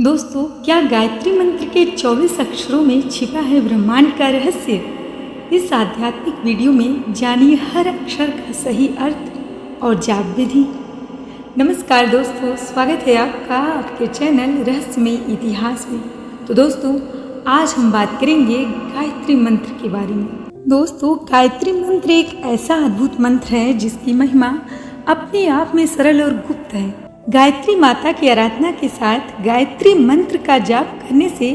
दोस्तों, क्या गायत्री मंत्र के 24 अक्षरों में छिपा है ब्रह्मांड का रहस्य? इस आध्यात्मिक वीडियो में जानिए हर अक्षर का सही अर्थ और जाप विधि। नमस्कार दोस्तों, स्वागत है आपका आपके चैनल रहस्यमय इतिहास में। तो दोस्तों, आज हम बात करेंगे गायत्री मंत्र के बारे में। दोस्तों, गायत्री मंत्र एक ऐसा अद्भुत मंत्र है जिसकी महिमा अपने आप में सरल और गुप्त है। गायत्री माता की आराधना के साथ गायत्री मंत्र का जाप करने से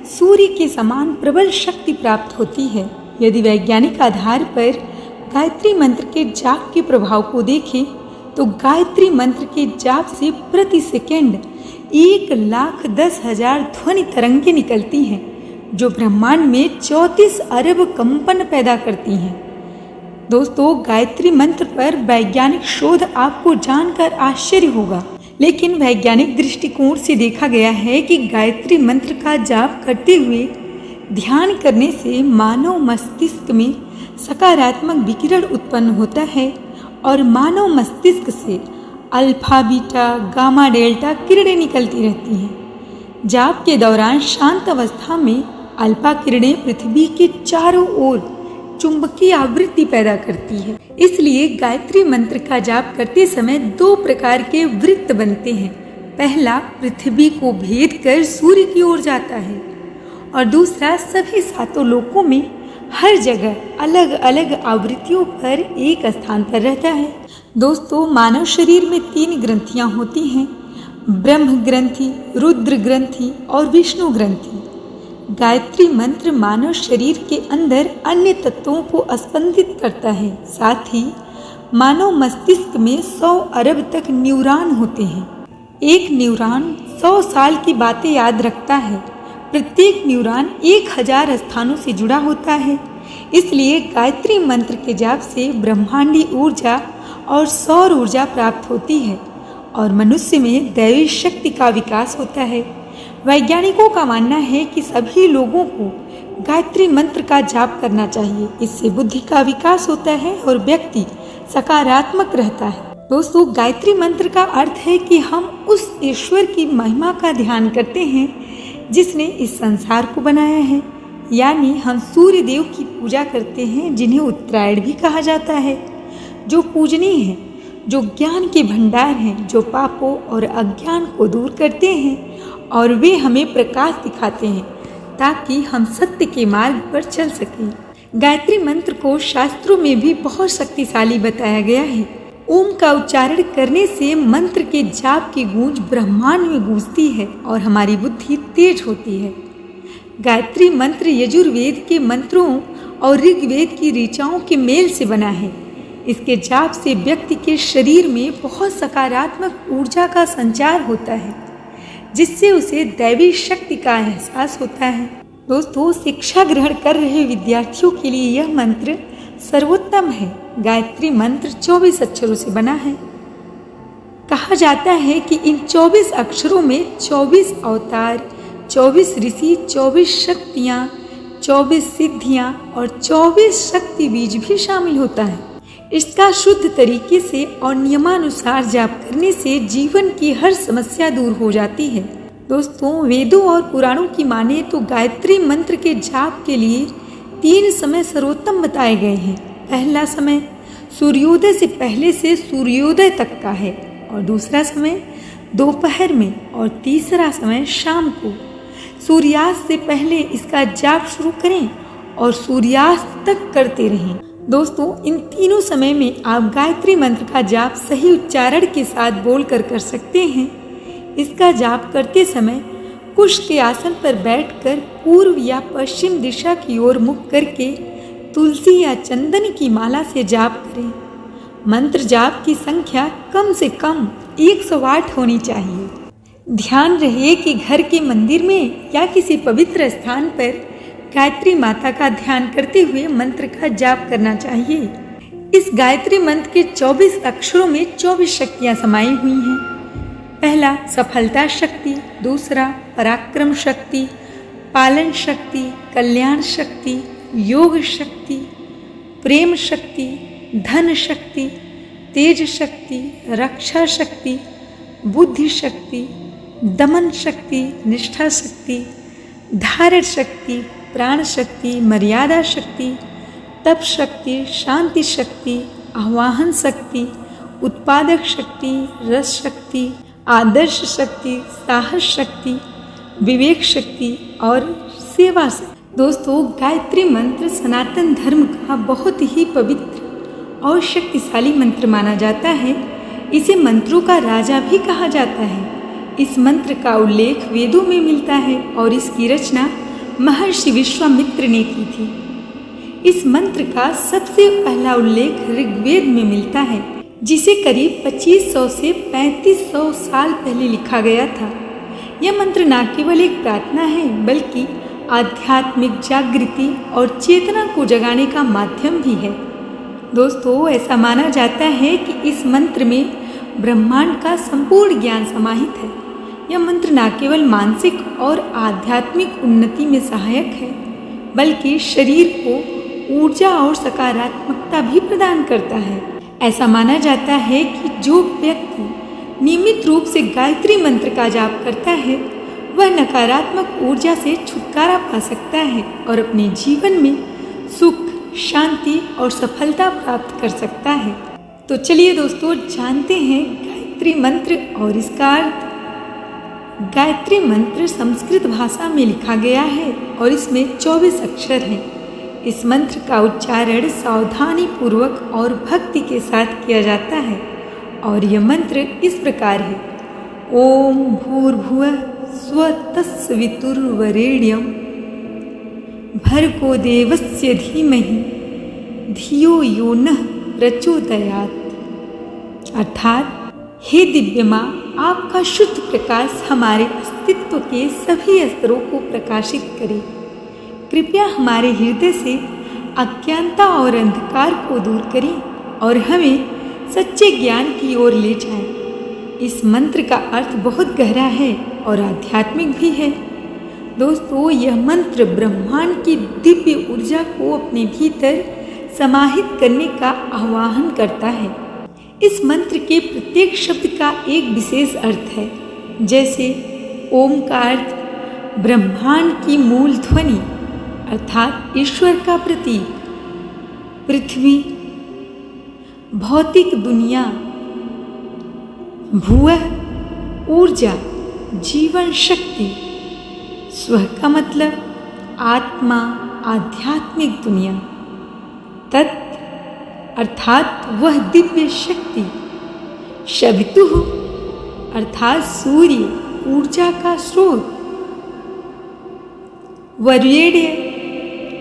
सूर्य के समान प्रबल शक्ति प्राप्त होती है। यदि वैज्ञानिक आधार पर गायत्री मंत्र के जाप के प्रभाव को देखें तो गायत्री मंत्र के जाप से प्रति सेकंड 1,10,000 ध्वनि तरंगें निकलती हैं, जो ब्रह्मांड में 34 अरब कंपन पैदा करती हैं। दोस्तों, गायत्री मंत्र पर वैज्ञानिक शोध आपको जानकर आश्चर्य होगा, लेकिन वैज्ञानिक दृष्टिकोण से देखा गया है कि गायत्री मंत्र का जाप करते हुए ध्यान करने से मानव मस्तिष्क में सकारात्मक विकिरण उत्पन्न होता है और मानव मस्तिष्क से अल्फा, बीटा, गामा, डेल्टा किरणें निकलती रहती हैं। जाप के दौरान शांत अवस्था में अल्फा किरणें पृथ्वी के चारों ओर चुंबकीय आवृत्ति पैदा करती है। इसलिए गायत्री मंत्र का जाप करते समय 2 प्रकार के वृत्त बनते हैं। पहला पृथ्वी को भेद कर सूर्य की ओर जाता है और दूसरा सभी 7 लोकों में हर जगह अलग अलग आवृत्तियों पर एक स्थान पर रहता है। दोस्तों, मानव शरीर में 3 ग्रंथियां होती हैं: ब्रह्म ग्रंथि, रुद्र ग्रंथि और विष्णु ग्रंथि। गायत्री मंत्र मानव शरीर के अंदर अन्य तत्वों को स्पंदित करता है। साथ ही मानव मस्तिष्क में 100 अरब तक न्यूरॉन होते हैं। एक न्यूरॉन 100 साल की बातें याद रखता है। प्रत्येक न्यूरॉन 1000 स्थानों से जुड़ा होता है। इसलिए गायत्री मंत्र के जाप से ब्रह्मांडी ऊर्जा और सौर ऊर्जा प्राप्त होती है और मनुष्य में दैवी शक्ति का विकास होता है। वैज्ञानिकों का मानना है कि सभी लोगों को गायत्री मंत्र का जाप करना चाहिए। इससे बुद्धि का विकास होता है और व्यक्ति सकारात्मक रहता है। दोस्तों, गायत्री मंत्र का अर्थ है कि हम उस ईश्वर की महिमा का ध्यान करते हैं जिसने इस संसार को बनाया है। यानी हम सूर्य देव की पूजा करते हैं, जिन्हें उत्तरायण भी कहा जाता है, जो पूजनीय है, जो ज्ञान के भंडार हैं, जो पापों और अज्ञान को दूर करते हैं और वे हमें प्रकाश दिखाते हैं ताकि हम सत्य के मार्ग पर चल सकें। गायत्री मंत्र को शास्त्रों में भी बहुत शक्तिशाली बताया गया है। ओम का उच्चारण करने से मंत्र के जाप की गूंज ब्रह्मांड में गूंजती है और हमारी बुद्धि तेज होती है। गायत्री मंत्र यजुर्वेद के मंत्रों और ऋग्वेद की ऋचाओं के मेल से बना है। इसके जाप से व्यक्ति के शरीर में बहुत सकारात्मक ऊर्जा का संचार होता है, जिससे उसे दैवी शक्ति का एहसास होता है। दोस्तों, शिक्षा ग्रहण कर रहे विद्यार्थियों के लिए यह मंत्र सर्वोत्तम है। गायत्री मंत्र 24 अक्षरों से बना है। कहा जाता है कि इन 24 अक्षरों में 24 अवतार, 24 ऋषि, 24 शक्तियाँ, 24 सिद्धियाँ और 24 शक्ति बीज भी शामिल होता है। इसका शुद्ध तरीके से और नियमानुसार जाप करने से जीवन की हर समस्या दूर हो जाती है। दोस्तों, वेदों और पुराणों की माने तो गायत्री मंत्र के जाप के लिए 3 समय सर्वोत्तम बताए गए हैं। पहला समय सूर्योदय से पहले से सूर्योदय तक का है और दूसरा समय दोपहर में और तीसरा समय शाम को। सूर्यास्त से पहले इसका जाप शुरू करें और सूर्यास्त तक करते रहें। दोस्तों, इन तीनों समय में आप गायत्री मंत्र का जाप सही उच्चारण के साथ बोलकर कर सकते हैं। इसका जाप करते समय कुश के आसन पर बैठकर पूर्व या पश्चिम दिशा की ओर मुख करके तुलसी या चंदन की माला से जाप करें। मंत्र जाप की संख्या कम से कम 108 होनी चाहिए। ध्यान रहे कि घर के मंदिर में या किसी पवित्र स्थान पर गायत्री माता का ध्यान करते हुए मंत्र का जाप करना चाहिए। इस गायत्री मंत्र के 24 अक्षरों में 24 शक्तियाँ समाई हुई हैं। पहला सफलता शक्ति, दूसरा पराक्रम शक्ति, पालन शक्ति, कल्याण शक्ति, योग शक्ति, प्रेम शक्ति, धन शक्ति, तेज शक्ति, रक्षा शक्ति, बुद्धि शक्ति, दमन शक्ति, निष्ठा शक्ति, धारण शक्ति, प्राण शक्ति, मर्यादा शक्ति, तप शक्ति, शांति शक्ति, आवाहन शक्ति, उत्पादक शक्ति, रस शक्ति, आदर्श शक्ति, साहस शक्ति, विवेक शक्ति और सेवा शक्ति। दोस्तों, गायत्री मंत्र सनातन धर्म का बहुत ही पवित्र और शक्तिशाली मंत्र माना जाता है। इसे मंत्रों का राजा भी कहा जाता है। इस मंत्र का उल्लेख वेदों में मिलता है और इसकी रचना महर्षि विश्वामित्र ने की थी। इस मंत्र का सबसे पहला उल्लेख ऋग्वेद में मिलता है, जिसे करीब 2500 से 3500 साल पहले लिखा गया था। यह मंत्र न केवल एक प्रार्थना है, बल्कि आध्यात्मिक जागृति और चेतना को जगाने का माध्यम भी है। दोस्तों, ऐसा माना जाता है कि इस मंत्र में ब्रह्मांड का संपूर्ण ज्ञान समाहित है। यह मंत्र न केवल मानसिक और आध्यात्मिक उन्नति में सहायक है, बल्कि शरीर को ऊर्जा और सकारात्मकता भी प्रदान करता है। ऐसा माना जाता है कि जो व्यक्ति नियमित रूप से गायत्री मंत्र का जाप करता है, वह नकारात्मक ऊर्जा से छुटकारा पा सकता है और अपने जीवन में सुख, शांति और सफलता प्राप्त कर सकता है। तो चलिए दोस्तों, जानते हैं गायत्री मंत्र और इसका अर्थ। गायत्री मंत्र संस्कृत भाषा में लिखा गया है और इसमें 24 अक्षर हैं। इस मंत्र का उच्चारण सावधानी पूर्वक और भक्ति के साथ किया जाता है और यह मंत्र इस प्रकार है। ओम भूर्भुवः स्वः तत्सवितुर्वरेण्यं भर्गो देवस्य धीमहि धियो यो नः प्रचोदयात्। अर्थात, हे दिव्य माँ, आपका शुद्ध प्रकाश हमारे अस्तित्व के सभी स्तरों को प्रकाशित करे। कृपया हमारे हृदय से अज्ञानता और अंधकार को दूर करें और हमें सच्चे ज्ञान की ओर ले जाएं। इस मंत्र का अर्थ बहुत गहरा है और आध्यात्मिक भी है। दोस्तों, यह मंत्र ब्रह्मांड की दिव्य ऊर्जा को अपने भीतर समाहित करने का आह्वान करता है। इस मंत्र के प्रत्येक शब्द का एक विशेष अर्थ है। जैसे ओम का अर्थ ब्रह्मांड की मूल ध्वनि अर्थात ईश्वर का प्रतीक, पृथ्वी भौतिक दुनिया, भुवः ऊर्जा जीवन शक्ति, स्व का मतलब आत्मा आध्यात्मिक दुनिया, तत् अर्थात वह दिव्य शक्ति, शवितुः अर्थात सूर्य ऊर्जा का स्रोत, वरेण्य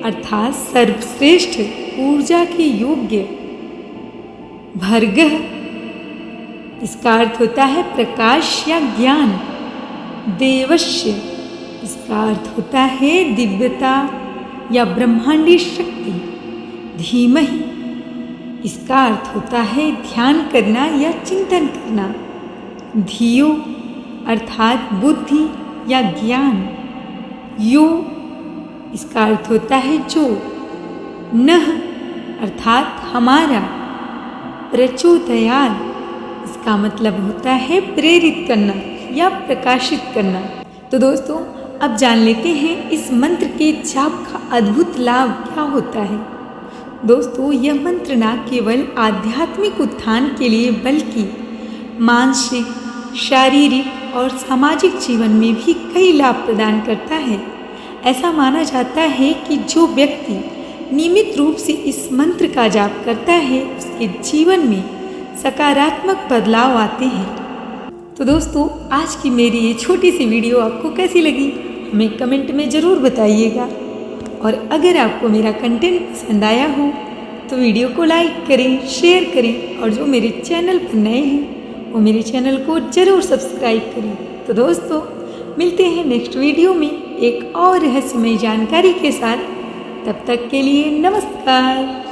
अर्थात सर्वश्रेष्ठ ऊर्जा के योग्य, भर्गः इसका अर्थ होता है प्रकाश या ज्ञान, देवस्य इसका अर्थ होता है दिव्यता या ब्रह्मांडी शक्ति, धीमहि इसका अर्थ होता है ध्यान करना या चिंतन करना, धियो अर्थात बुद्धि या ज्ञान, यो इसका अर्थ होता है जो, नः अर्थात हमारा, प्रचोदयात् इसका मतलब होता है प्रेरित करना या प्रकाशित करना। तो दोस्तों, अब जान लेते हैं इस मंत्र के जाप का अद्भुत लाभ क्या होता है। दोस्तों, यह मंत्र न केवल आध्यात्मिक उत्थान के लिए बल्कि मानसिक, शारीरिक और सामाजिक जीवन में भी कई लाभ प्रदान करता है। ऐसा माना जाता है कि जो व्यक्ति नियमित रूप से इस मंत्र का जाप करता है, उसके जीवन में सकारात्मक बदलाव आते हैं। तो दोस्तों, आज की मेरी ये छोटी सी वीडियो आपको कैसी लगी, हमें कमेंट में ज़रूर बताइएगा। और अगर आपको मेरा कंटेंट पसंद आया हो तो वीडियो को लाइक करें, शेयर करें और जो मेरे चैनल पर नए हैं वो मेरे चैनल को ज़रूर सब्सक्राइब करें। तो दोस्तों, मिलते हैं नेक्स्ट वीडियो में एक और रहस्यमय जानकारी के साथ। तब तक के लिए नमस्कार।